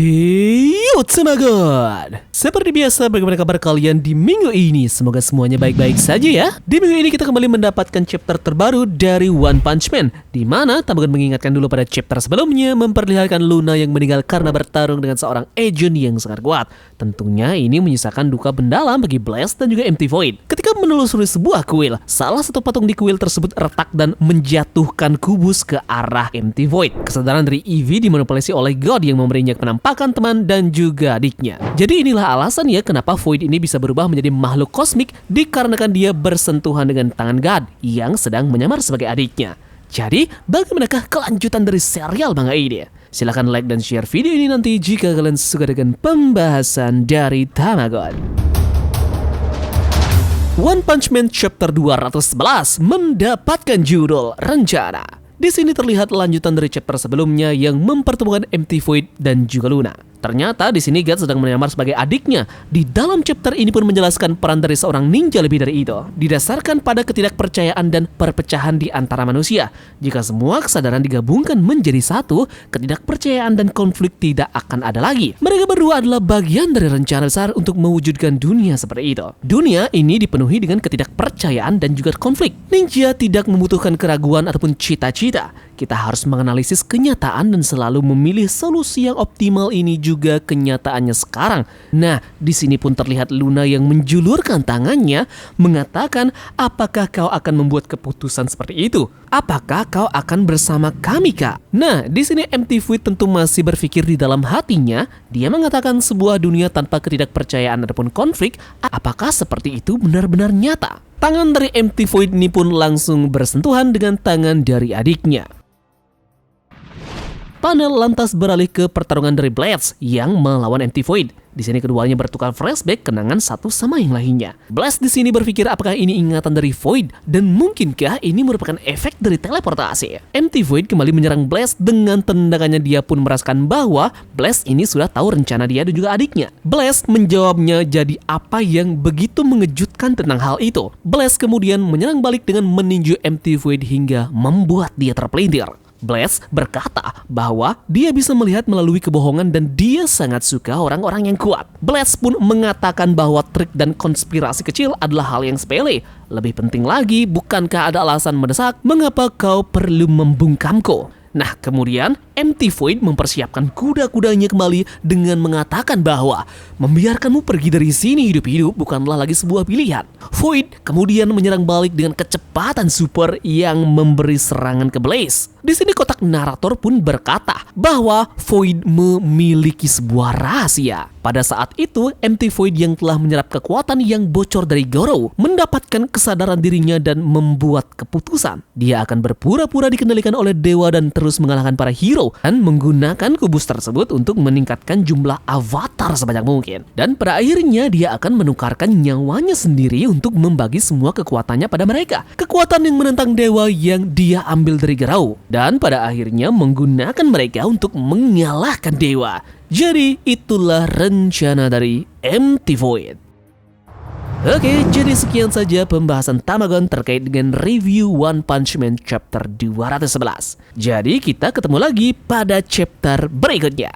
Hey, what's up God? Seperti biasa, bagaimana kabar kalian di minggu ini? Semoga semuanya baik-baik saja ya. Di minggu ini kita kembali mendapatkan chapter terbaru dari One Punch Man, di mana Tamagon mengingatkan dulu pada chapter sebelumnya memperlihatkan Luna yang meninggal karena bertarung dengan seorang agent yang sangat kuat. Tentunya ini menyisakan duka mendalam bagi Blast dan juga MT Void. Ketika menelusuri sebuah kuil, salah satu patung di kuil tersebut retak dan menjatuhkan kubus ke arah MT Void. Kesadaran dari Eevee dimanipulasi oleh God yang memberinya penampakan teman dan juga adiknya. Jadi inilah alasan ya kenapa Void ini bisa berubah menjadi makhluk kosmik dikarenakan dia bersentuhan dengan tangan God yang sedang menyamar sebagai adiknya. Jadi bagaimanakah kelanjutan dari serial manga ini? Silahkan like dan share video ini nanti jika kalian suka dengan pembahasan dari Tamagon. One Punch Man Chapter 211 mendapatkan judul Rencana. Di sini terlihat lanjutan dari chapter sebelumnya yang mempertemukan MT Void dan juga Luna. Ternyata di sini God sedang menyamar sebagai adiknya. Di dalam chapter ini pun menjelaskan peran dari seorang ninja lebih dari itu. Didasarkan pada ketidakpercayaan dan perpecahan di antara manusia. Jika semua kesadaran digabungkan menjadi satu, ketidakpercayaan dan konflik tidak akan ada lagi. Mereka berdua adalah bagian dari rencana besar untuk mewujudkan dunia seperti itu. Dunia ini dipenuhi dengan ketidakpercayaan dan juga konflik. Ninja tidak membutuhkan keraguan ataupun cita-cita. Kita harus menganalisis kenyataan dan selalu memilih solusi yang optimal. Ini juga kenyataannya sekarang. Nah, di sini pun terlihat Luna yang menjulurkan tangannya mengatakan, apakah kau akan membuat keputusan seperti itu? Apakah kau akan bersama kami, Kak? Nah, di sini MT Void tentu masih berpikir di dalam hatinya. Dia mengatakan sebuah dunia tanpa ketidakpercayaan ataupun konflik, apakah seperti itu benar-benar nyata? Tangan dari MT Void ini pun langsung bersentuhan dengan tangan dari adiknya. Panel lantas beralih ke pertarungan dari Blast yang melawan MT Void. Di sini keduanya bertukar flashback kenangan satu sama yang lainnya. Blast di sini berpikir apakah ini ingatan dari Void dan mungkinkah ini merupakan efek dari teleportasi. MT Void kembali menyerang Blast dengan tendangannya. Dia pun merasakan bahwa Blast ini sudah tahu rencana dia dan juga adiknya. Blast menjawabnya, jadi apa yang begitu mengejutkan tentang hal itu? Blast kemudian menyerang balik dengan meninju MT Void hingga membuat dia terpelintir. Blast berkata bahwa dia bisa melihat melalui kebohongan dan dia sangat suka orang-orang yang kuat. Blast pun mengatakan bahwa trik dan konspirasi kecil adalah hal yang sepele. Lebih penting lagi, bukankah ada alasan mendesak mengapa kau perlu membungkamku? Nah, kemudian MT Void mempersiapkan kuda-kudanya kembali dengan mengatakan bahwa membiarkanmu pergi dari sini hidup-hidup bukanlah lagi sebuah pilihan. Void kemudian menyerang balik dengan kecepatan super yang memberi serangan ke Blaze. Di sini kotak narator pun berkata bahwa Void memiliki sebuah rahasia. Pada saat itu, MT Void yang telah menyerap kekuatan yang bocor dari Goro mendapatkan kesadaran dirinya dan membuat keputusan. Dia akan berpura-pura dikendalikan oleh dewa dan terus mengalahkan para hero dan menggunakan kubus tersebut untuk meningkatkan jumlah avatar sebanyak mungkin. Dan pada akhirnya dia akan menukarkan nyawanya sendiri untuk membagi semua kekuatannya pada mereka. Kekuatan yang menentang dewa yang dia ambil dari Garou. Dan pada akhirnya menggunakan mereka untuk mengalahkan dewa. Jadi itulah rencana dari MT Void. Oke, jadi sekian saja pembahasan Tamagon terkait dengan review One Punch Man Chapter 211. Jadi kita ketemu lagi pada chapter berikutnya.